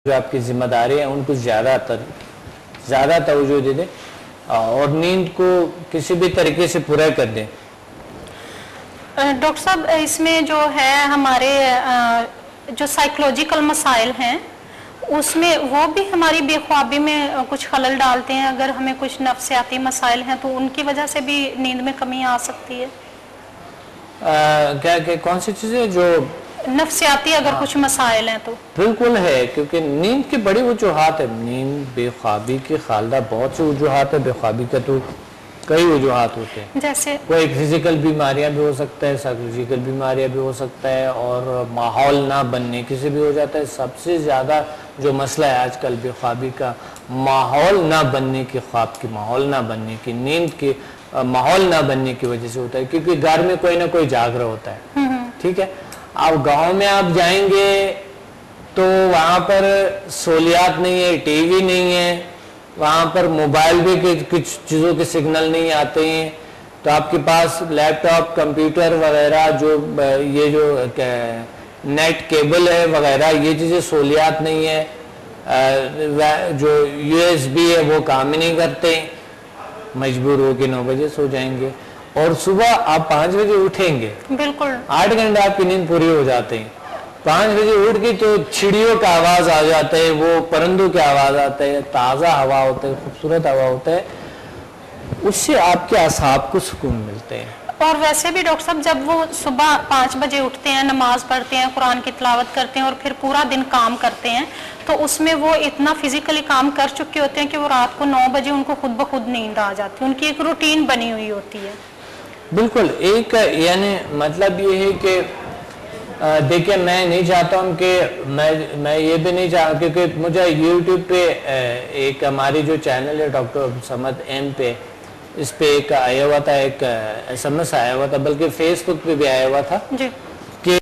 جو آپ کی ذمہ داری ہیں ان کو زیادہ توجہ دے دیں اور نیند کو کسی بھی طریقے سے پورا کر دیں. ڈاکٹر صاحب اس میں جو ہے ہمارے جو سائیکولوجیکل مسائل ہیں اس میں وہ بھی ہماری بے خوابی میں کچھ خلل ڈالتے ہیں. اگر ہمیں کچھ نفسیاتی مسائل ہیں تو ان کی وجہ سے بھی نیند میں کمی آ سکتی ہے. کیا کہ کون سی چیزیں جو نفسیاتی اگر کچھ مسائل ہیں تو بالکل ہے, کیونکہ نیند کی بڑی وجوہات ہے. نیند بے خوابی کی خالدہ بہت سی وجوہات ہے. بے خوابی کا تو کئی وجوہات ہوتے ہیں, جیسے کوئی فزیکل بیماریاں بھی ہو سکتا ہے, سائیکولوجیکل بیماریاں بھی ہو سکتا ہے, اور ماحول نہ بننے کی سے بھی ہو جاتا ہے. سب سے زیادہ جو مسئلہ ہے آج کل بے خوابی کا, ماحول نہ بننے کی, خواب کی ماحول نہ بننے کی, نیند کی ماحول نہ بننے کی وجہ سے ہوتا ہے. کیونکہ گھر میں کوئی نہ کوئی جاگ رہا ہوتا ہے, ٹھیک ہے. اب گاؤں میں آپ جائیں گے تو وہاں پر سہولیات نہیں ہے, ٹی وی نہیں ہے, وہاں پر موبائل بھی کچھ چیزوں کے سگنل نہیں آتے ہیں, تو آپ کے پاس لیپ ٹاپ, کمپیوٹر وغیرہ, جو یہ جو نیٹ کیبل ہے وغیرہ, یہ چیزیں سہولیات نہیں ہے. جو یو ایس بی ہے وہ کام ہی نہیں کرتے, مجبور ہو کے 9 بجے سو جائیں گے, اور صبح آپ 5 بجے اٹھیں گے, بالکل 8 گھنٹے آپ کی نیند پوری ہو جاتے ہیں. 5 بجے اٹھ کے تو چڑیوں کا آواز آ جاتا ہے, وہ پرندوں کی آواز آتا ہے, تازہ ہوا ہوتا ہے, خوبصورت ہوا ہوتا ہے, اس سے آپ کے اعصاب کو سکون ملتے ہیں. اور ویسے بھی ڈاکٹر صاحب جب وہ صبح 5 بجے اٹھتے ہیں, نماز پڑھتے ہیں, قرآن کی تلاوت کرتے ہیں اور پھر پورا دن کام کرتے ہیں, تو اس میں وہ اتنا فزیکلی کام کر چکے ہوتے ہیں کہ وہ رات کو 9 بجے ان کو خود بخود نیند آ جاتی ہے. ان کی ایک روٹین بنی ہوئی ہوتی ہے. بالکل, ایک یعنی مطلب یہ ہے کہ دیکھیں, میں نہیں چاہتا ہوں کہ میں یہ بھی نہیں چاہتا, کیونکہ مجھے یوٹیوب پہ ایک ہماری جو چینل ہے ڈاکٹر عبدالصمد ایم پہ, اس پہ ایک آیا ہوا تھا, ایک SMS آیا ہوا تھا, بلکہ فیس بک پہ بھی آیا ہوا تھا کہ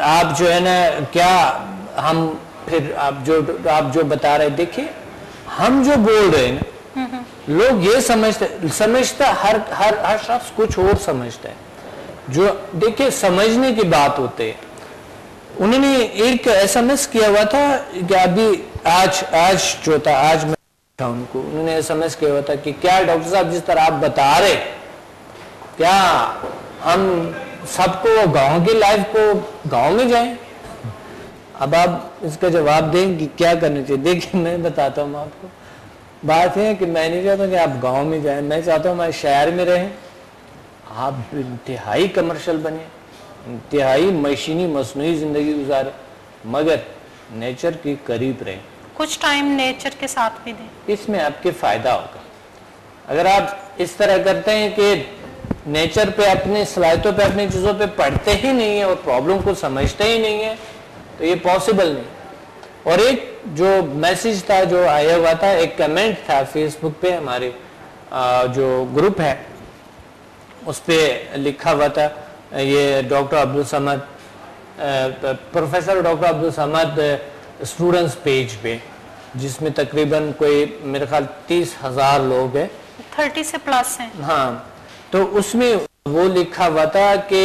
آپ جو ہے نا, کیا ہم پھر آپ جو بتا رہے, دیکھیں ہم جو بول رہے ہیں نا, لوگ یہ سمجھتا ہر شخص کچھ اور سمجھتا ہے. جو دیکھیں سمجھنے کی بات ہوتے, انہوں نے ایک SMS کیا ہوا تھا کہ ابھی آج جو تھا, آج میں تھا ان کو, انہوں نے SMS کیا ہوا تھا کہ کیا ڈاکٹر صاحب جس طرح آپ بتا رہے, کیا ہم سب کو گاؤں کی لائف کو گاؤں میں جائیں. اب آپ اس کا جواب دیں کہ کیا کرنا چاہیے. دیکھیں میں بتاتا ہوں آپ کو, بات ہے کہ میں نہیں چاہتا کہ آپ گاؤں میں جائیں, میں چاہتا ہوں ہمارے شہر میں رہیں, آپ انتہائی کمرشل بنے, انتہائی مشینی مصنوعی زندگی گزارے, مگر نیچر کے قریب رہیں, کچھ ٹائم نیچر کے ساتھ بھی دیں. اس میں آپ کے فائدہ ہوگا. اگر آپ اس طرح کرتے ہیں کہ نیچر پہ, اپنی صلاحیتوں پہ, اپنی چیزوں پہ پڑھتے ہی نہیں ہیں اور پرابلم کو سمجھتے ہی نہیں ہیں, تو یہ پاسبل نہیں. اور ایک جو میسیج تھا جو آیا ہوا تھا, ایک کمنٹ تھا فیس بک پہ, ہمارے جو گروپ ہے اس پہ لکھا ہوا تھا, یہ doctor Abdul Samad, professor doctor Abdul Samad students page پہ, جس میں تقریباً کوئی میرے خیال 30,000 لوگ ہیں, 30 سے پلس ہیں. ہاں, تو اس میں وہ لکھا ہوا تھا کہ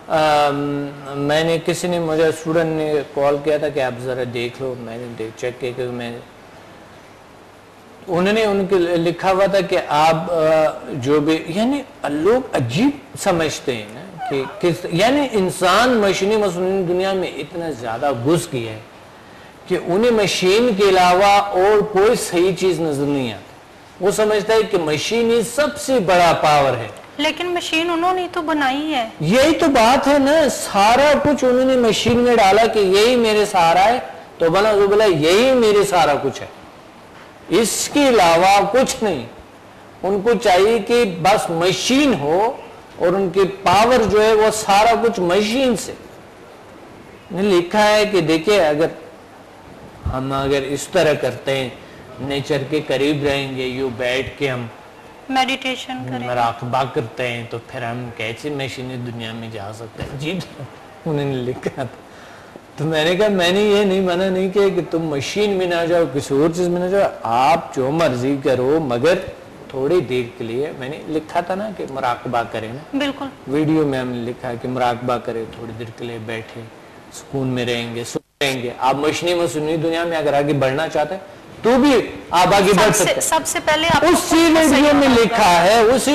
میں نے, کسی نے مجھے اسٹوڈنٹ نے کال کیا تھا کہ آپ ذرا دیکھ لو, میں نے چیک کیا کہ انہوں نے ان کے لکھا ہوا تھا کہ آپ جو بھی, یعنی لوگ عجیب سمجھتے ہیں نا کہ یعنی انسان مشینی مصنوعی دنیا میں اتنا زیادہ گھس گیا ہے کہ انہیں مشین کے علاوہ اور کوئی صحیح چیز نظر نہیں آتی. وہ سمجھتا ہے کہ مشین ہی سب سے بڑا پاور ہے. لیکن مشین انہوں نے تو بنائی ہے. یہی تو بات ہے نا, سارا کچھ انہوں نے مشین میں ڈالا کہ یہی میرے سہارا ہے, تو بلا یہی میرے سارا کچھ ہے, اس کے علاوہ کچھ نہیں. ان کو چاہیے کہ بس مشین ہو, اور ان کی پاور جو ہے وہ سارا کچھ مشین سے. لکھا ہے کہ دیکھیں, اگر اس طرح کرتے ہیں, نیچر کے قریب رہیں گے, یوں بیٹھ کے ہم میڈیٹیشن کریں, مراقبہ کرتے ہیں, تو پھر ہم کیسے مشینی دنیا میں جا سکتے ہیں. جی انہوں نے لکھا تھا. تو میں نے کہا, میں نے یہ نہیں منع نہیں کیا کہ تم مشین میں نہ جاؤ, کسی اور چیز میں نہ جاؤ, آپ جو مرضی کرو, مگر تھوڑی دیر کے لیے. میں نے لکھا تھا نا کہ مراقبہ کریں نا, بالکل ویڈیو میں ہم نے لکھا ہے کہ مراقبہ کرے, تھوڑی دیر کے لیے بیٹھے, سکون میں رہیں گے. رہیں گے. آپ مشنی مسنی دنیا میں اگر آگے بڑھنا چاہتے ہیں تو بھی آپ آگے بڑھ سکتے ہیں. سب سے پہلے اسی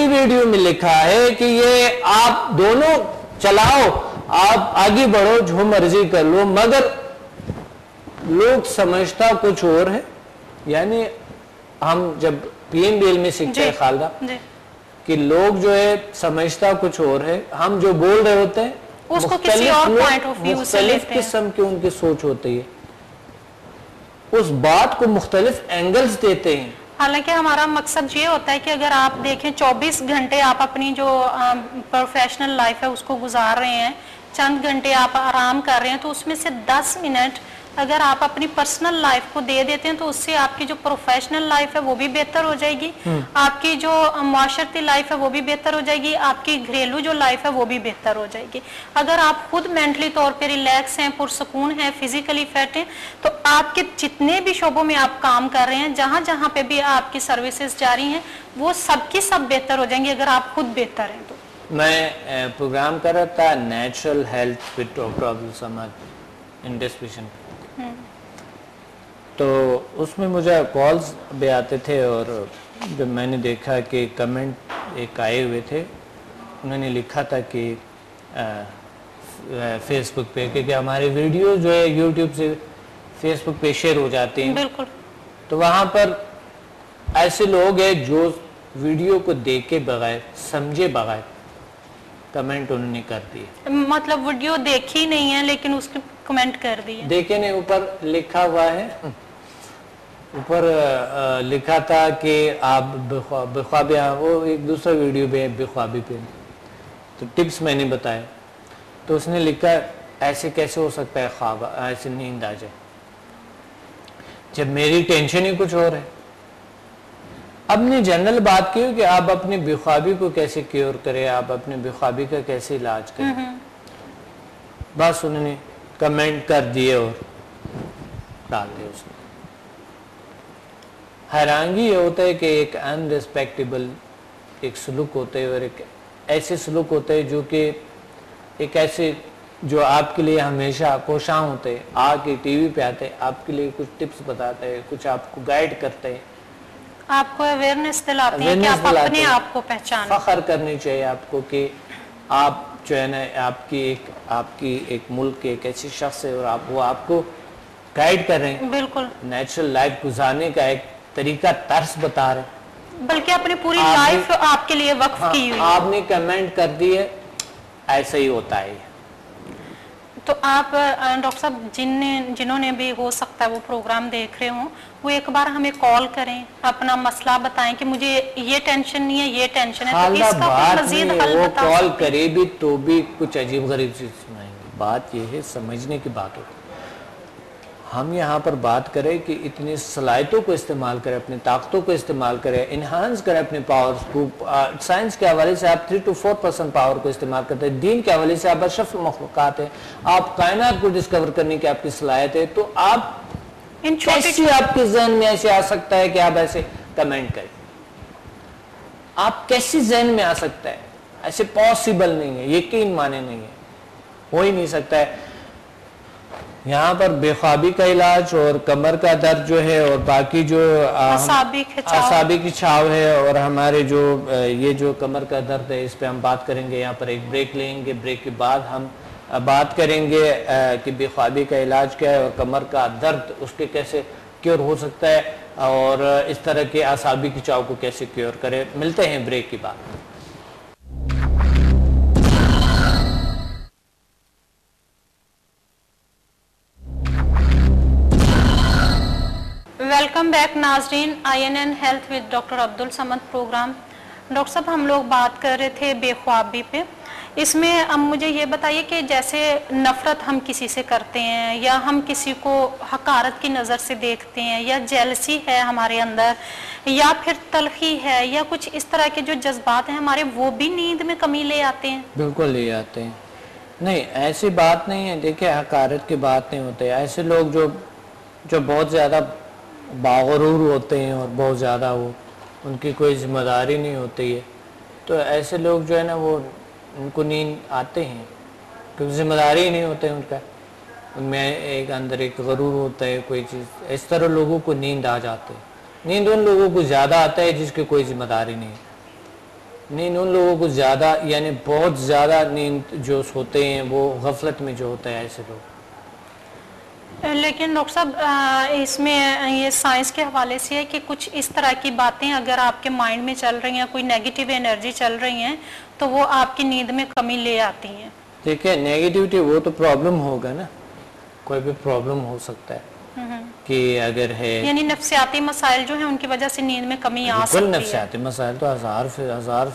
ویڈیو میں لکھا ہے کہ یہ آپ دونوں چلاؤ, آپ آگے بڑھو, جو مرضی کر لو, مگر لوگ سمجھتا کچھ اور ہے. یعنی ہم جب پی ایم بی ایل میں سیکھتے ہیں خالدہ کہ لوگ جو ہے سمجھتا کچھ اور ہے, ہم جو بول رہے ہوتے ہیں اس کو کسی اور پوائنٹ آف ویو سے لیتے ہیں, مختلف قسم کی ان کی سوچ ہوتی ہے, اس بات کو مختلف اینگلز دیتے ہیں. حالانکہ ہمارا مقصد یہ ہوتا ہے کہ اگر آپ دیکھیں 24 گھنٹے آپ اپنی جو پروفیشنل لائف ہے اس کو گزار رہے ہیں, چند گھنٹے آپ آرام کر رہے ہیں, تو اس میں سے 10 منٹ اگر آپ اپنی پرسنل لائف کو دے دیتے ہیں تو اس سے آپ کی جو پروفیشنل لائف ہے وہ بھی بہتر ہو جائے گی, آپ کی جو معاشرتی لائف ہے وہ بھی بہتر ہو جائے گی, آپ کی گھریلو جو لائف ہے وہ بھی بہتر ہو جائے گی. اگر آپ خود مینٹلی طور پہ ریلیکس ہیں, پرسکون ہیں, فزیکلی فٹ ہیں, تو آپ کے جتنے بھی شعبوں میں آپ کام کر رہے ہیں, جہاں جہاں پہ بھی آپ کی سروسز جاری ہیں, وہ سب کی سب بہتر ہو جائیں گے اگر آپ خود بہتر ہیں. تو میں پروگرام کر رہا تھا natural health with doctor Abdul Samad in discussion, تو اس میں مجھے کالز بھی آتے تھے, اور جب میں نے دیکھا کہ کمنٹ ایک آئے ہوئے تھے, انہوں نے لکھا تھا کہ فیس بک پہ کہ ہمارے ویڈیو جو ہے یوٹیوب سے فیس بک پہ شیئر ہو جاتے ہیں, بالکل, تو وہاں پر ایسے لوگ ہیں جو ویڈیو کو دیکھے بغیر, سمجھے بغیر کمنٹ انہوں نے کر دیے. مطلب ویڈیو دیکھی نہیں ہے لیکن اس کی کمنٹ کر دی ہے. دیکھے نہیں, اوپر لکھا ہوا ہے, اوپر لکھا تھا کہ آپ بخوابی, وہ ایک دوسرا ویڈیو بھی ہے بخوابی پہ, تو ٹپس میں نے بتایا, تو اس نے لکھا ایسے کیسے ہو سکتا ہے خواب ایسے نیند آ جائے, جب میری ٹینشن ہی کچھ اور ہے. اب نے جنرل بات کی کہ آپ اپنی بخوابی کو کیسے کیور کریں, آپ اپنے بخوابی کا کیسے علاج کریں, بس انہوں نے کمنٹ کر دیے اور ڈال دیا. اس نے حیرانگی یہ ہوتا ہے کہ ایک ان ریسپیکٹیبل ایک سلوک ہوتا ہے, اور ایک ایسے سلوک ہوتے ہیں جو کہ ایک ایسے جو آپ کے لیے ہمیشہ کوشاں ہوتے ہیں, آ کے ٹی وی پہ آتے ہیں, آپ کے لیے کچھ ٹپس بتاتے ہیں, کچھ آپ کو گائیڈ کرتے ہیں, آپ کو اویئرنیس دلاتے ہیں کہ آپ اپنے آپ کو پہچانیں. فخر کرنی چاہیے آپ کو کہ آپ جو ہے نا آپ کی ایک ملک کے ایک ایسی شخص ہے, اور وہ آپ کو گائیڈ کر رہے ہیں, بالکل نیچرل لائف گزارنے کا ایک طریقہ طرز بتا رہے ہیں, بلکہ اپنی پوری لائف آپ کے لیے وقف کی ہوئی. آپ نے کمنٹ کر دی ہے, ایسا ہی ہوتا ہے. تو آپ ڈاکٹر صاحب جنہوں نے بھی ہو سکتا ہے وہ پروگرام دیکھ رہے ہوں, وہ ایک بار ہمیں کال کریں, اپنا مسئلہ بتائیں کہ مجھے یہ ٹینشن نہیں ہے, یہ ٹینشن ہے, تو اس کا کوئی مزید حل بتا سکتے ہیں. وہ کال کرے بھی تو بھی کچھ عجیب غریب چیز سنائیں گے. بات یہ ہے سمجھنے کی بات ہوتی ہے. ہم یہاں پر بات کریں کہ اتنی صلاحیتوں کو استعمال کریں, اپنی طاقتوں کو استعمال کریں, انہانس کریں اپنے پاورز کو. سائنس کے حوالے سے آپ 3 to 4% پاور کو استعمال کرتے ہیں, دین کے حوالے سے آپ اشرف المخلوقات ہیں, آپ کائنات کو ڈسکور کرنے کی آپ کی صلاحیت ہے, تو آپ کیسے آپ کے ذہن میں ایسے آ سکتا ہے کہ آپ ایسے کمنٹ کریں, آپ کیسے ذہن میں آ سکتا ہے, ایسے پاسبل نہیں ہے, یقین مانے نہیں ہے, ہو ہی نہیں سکتا ہے. یہاں پر بے خوابی کا علاج اور کمر کا درد جو ہے اور باقی جو اعصابی کھچاؤ ہے, اور ہمارے جو یہ جو کمر کا درد ہے اس پہ ہم بات کریں گے. یہاں پر ایک بریک لیں گے, بریک کے بعد ہم بات کریں گے کہ بے خوابی کا علاج کیا ہے اور کمر کا درد اس کے کیسے کیور ہو سکتا ہے, اور اس طرح کے اعصابی کھچاؤ کو کیسے کیور کرے. ملتے ہیں بریک کے بعد. ویلکم بیک ناظرین, INN health with doctor Abdul Samad program. Doctor صاحب ہم لوگ بات کر رہے تھے بے خوابی پہ. اس میں اب مجھے یہ بتائیے کہ جیسے نفرت ہم کسی سے کرتے ہیں, یا ہم کسی کو حقارت کی نظر سے دیکھتے ہیں, یا جیلسی ہے ہمارے اندر, یا پھر تلخی ہے, یا کچھ اس طرح کے جو جذبات ہیں ہمارے, وہ بھی نیند میں کمی لے آتے ہیں. بالکل لے آتے ہیں. نہیں ایسی بات نہیں ہے. دیکھیں حقارت کی بات نہیں ہوتی. ایسے لوگ جو بہت زیادہ باغرور ہوتے ہیں اور بہت زیادہ ان کی کوئی ذمہ داری نہیں ہوتی ہے, تو ایسے لوگ جو ہے نا وہ ان کو نیند آتے ہیں کیونکہ ذمہ داری ہی نہیں ہوتے ان کا. ان میں ایک اندر ایک غرور ہوتا ہے کوئی چیز, اس طرح لوگوں کو نیند آ جاتی ہے. نیند ان لوگوں کو زیادہ آتا ہے جس کی کوئی ذمہ داری نہیں. نیند ان لوگوں کو زیادہ یعنی بہت زیادہ نیند جو سوتے ہیں وہ غفلت میں جو ہوتا ہے ایسے لوگ. لیکن ڈاکٹر صاحب اس میں یہ سائنس کے حوالے سے ہے کہ کچھ اس طرح کی باتیں اگر آپ کے مائنڈ میں چل رہی ہیں, کوئی نیگیٹیو انرجی چل رہی ہیں, تو وہ آپ کی نیند میں کمی لے آتی ہیں. دیکھیں نیگیٹیوٹی وہ تو پرابلم ہوگا نا, کوئی بھی پرابلم ہو سکتا ہے کہ اگر ہے یعنی نفسیاتی مسائل جو ہیں ان کی وجہ سے نیند میں کمی آ سکتی ہے. بالکل نفسیاتی مسائل تو ہزار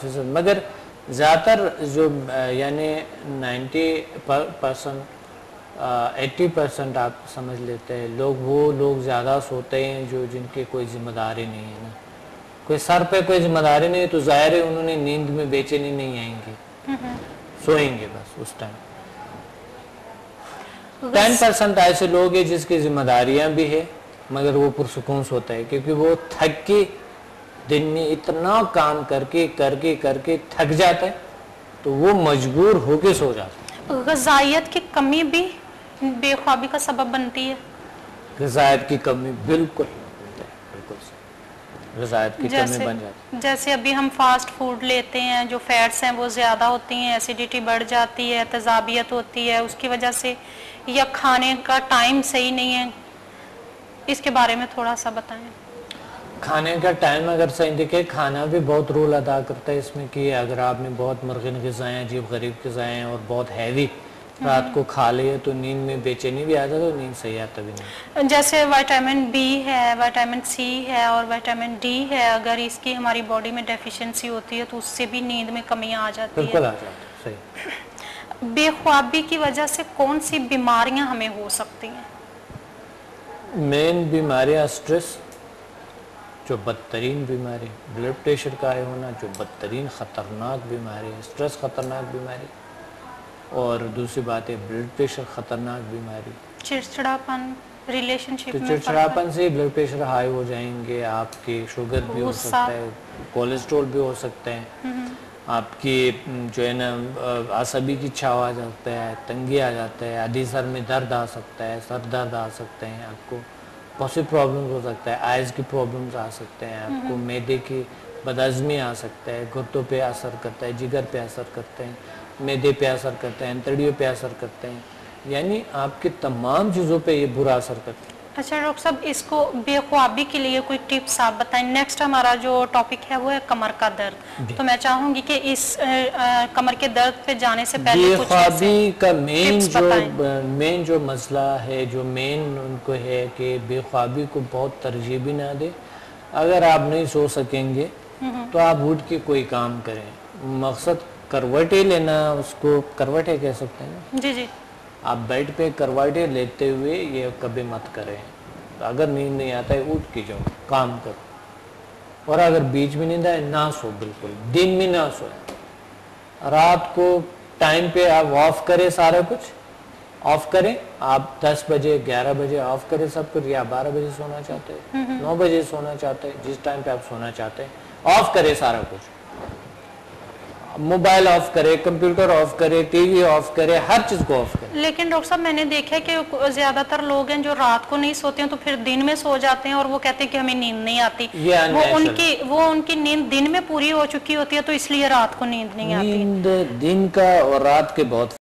فیصد, مگر زیادہ تر جو یعنی 90% 80% آپ سمجھ لیتے ہیں وہ لوگ زیادہ سوتے ہیں جو جن کی کوئی ذمہ داری نہیں ہے نا, کوئی سر پہ کوئی ذمہ داری نہیں ہے تو ظاہر ہے انہوں نے نیند میں بے چینی نہیں آئیں گے, سوئیں گے بس اس ٹائم. 10% ایسے لوگ ہیں جس کی ذمہ داریاں بھی ہے مگر وہ پرسکون سوتا ہے کیونکہ وہ تھک کے دن میں اتنا کام کر کے تھک جاتا ہے تو وہ مجبور ہو کے سو جاتا ہے. غذائیت کی کمی بھی بے خوابی کا سبب بنتی ہے. غذائیت کی کمی بالکل غذائیت کی کمی بن جاتی ہے. جیسے ابھی ہم فاسٹ فوڈ لیتے ہیں, جو فیٹس ہیں وہ زیادہ ہوتی ہیں, ایسیڈیٹی بڑھ جاتی ہے, تذابیت ہوتی ہے اس کی وجہ سے, یا کھانے کا ٹائم صحیح نہیں ہے, اس کے بارے میں تھوڑا سا بتائیں. کھانے کا ٹائم اگر صحیح دیکھیں, کھانا بھی بہت رول ادا کرتا ہے اس میں کہ اگر آپ نے بہت مرغن غذائیں, عجیب غریب غذائیں اور بہت ہیوی رات کو کھا لیے تو نیند میں بے چینی بھی آ جاتا ہے اور نیند صحیح آتا بھی نہیں. جیسے وائٹامن بی ہے, وائٹامن سی ہے اور وائٹامن ڈی ہے, اگر اس کی ہماری باڈی میں ڈیفیشنسی ہوتی ہے تو اس سے بھی نیند میں کمی آ جاتی ہے. بالکل آ جاتا ہے صحیح. بے خوابی کی وجہ سے کون سی بیماریاں ہمیں ہو سکتی ہیں؟ مین بیماریاں سٹریس جو بدترین بیماری, بلڈ پریشر کا ہائی ہونا جو بدترین خطرناک بیماری ہے, سٹریس خطرناک بیماری, اور دوسری بات ہے بلڈ پریشر خطرناک بیماری. چڑچڑاپن ریلیشن شپ تو میں چڑچڑاپن سے بلڈ پریشر ہائی ہو جائیں گے, آپ کی شوگر بھی ہو سکتا ہے, کولیسٹرول بھی ہو سکتے ہیں, آپ کی جو ہے نا عصبی کی چھاؤ آ جاتا ہے, تنگی آ جاتا ہے, آدھی سر میں درد آ سکتا ہے, سر درد آ سکتے ہیں, آپ کو بہت سی پرابلمز ہو سکتا ہے, آئز کی پرابلمز آ سکتے ہیں, آپ کو معدے کی بدہضمی آ سکتا ہے, گردوں پہ اثر کرتا ہے, جگر پہ اثر کرتے ہیں, معدے پہ اثر کرتے ہیں, انتڑیوں پہ اثر کرتے ہیں, یعنی آپ کے تمام چیزوں پہ یہ برا اثر کرتا ہے. اچھا ڈاکٹر صاحب, اس کو بے خوابی کے لیے کوئی ٹپس آپ بتائیں. نیکسٹ ہمارا جو ٹاپک ہے وہ ہے کمر کا درد, تو میں چاہوں گی کہ اس کمر کے درد پہ جانے سے پہلے بے خوابی کا مین جو مسئلہ ہے, جو مین ان کو ہے کہ بے خوابی کو بہت ترجیح بھی نہ دے. اگر آپ نہیں سو سکیں گے تو آپ اٹھ کے کوئی کام کریں. مقصد کروٹیں لینا, اس کو کروٹیں کہہ سکتے ہیں نا, جی جی, آپ بیڈ پہ کروٹیں لیتے ہوئے یہ کبھی مت کریں. اگر نیند نہیں آتا ہے اٹھ کے جاؤ, کام کرو, اور اگر بیچ میں نیند آئے نہ سو, بالکل دن میں نہ سو. رات کو ٹائم پہ آپ آف کریں, سارا کچھ آف کریں. آپ 10 بجے 11 بجے آف کریں سب کچھ, یا 12 بجے سونا چاہتے ہیں, 9 بجے سونا چاہتے ہیں, جس ٹائم پہ آپ سونا چاہتے ہیں آف کریں سارا کچھ. موبائل آف کرے, کمپیوٹر آف کرے, ٹی وی آف کرے, ہر چیز کو آف کرے. لیکن ڈاکٹر صاحب میں نے دیکھا ہے کہ زیادہ تر لوگ ہیں جو رات کو نہیں سوتے ہیں تو پھر دن میں سو جاتے ہیں, اور وہ کہتے ہیں کہ ہمیں نیند نہیں آتی. وہ ان کی نیند دن میں پوری ہو چکی ہوتی ہے تو اس لیے رات کو نیند نہیں آتی. نیند دن کا اور رات کے بہت